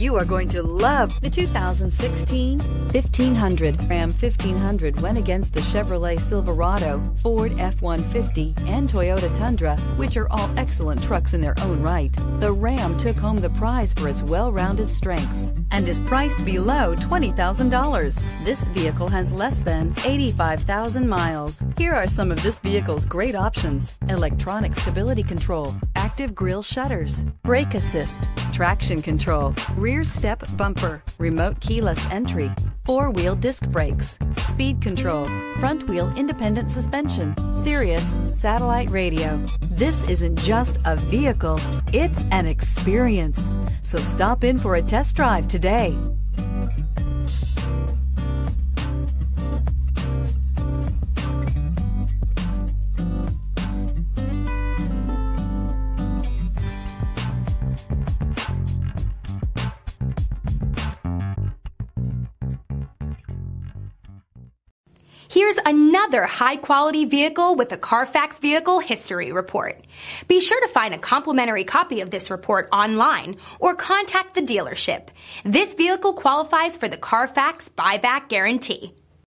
You are going to love the 2016 1500. Ram 1500 went against the Chevrolet Silverado, Ford F-150, and Toyota Tundra, which are all excellent trucks in their own right. The Ram took home the prize for its well-rounded strengths and is priced below $20,000. This vehicle has less than 85,000 miles. Here are some of this vehicle's great options: electronic stability control, active grille shutters, brake assist, traction control, rear step bumper, remote keyless entry, four-wheel disc brakes, speed control, front wheel independent suspension, Sirius satellite radio. This isn't just a vehicle, it's an experience. So stop in for a test drive today. Here's another high-quality vehicle with a Carfax Vehicle History Report. Be sure to find a complimentary copy of this report online or contact the dealership. This vehicle qualifies for the Carfax Buyback Guarantee.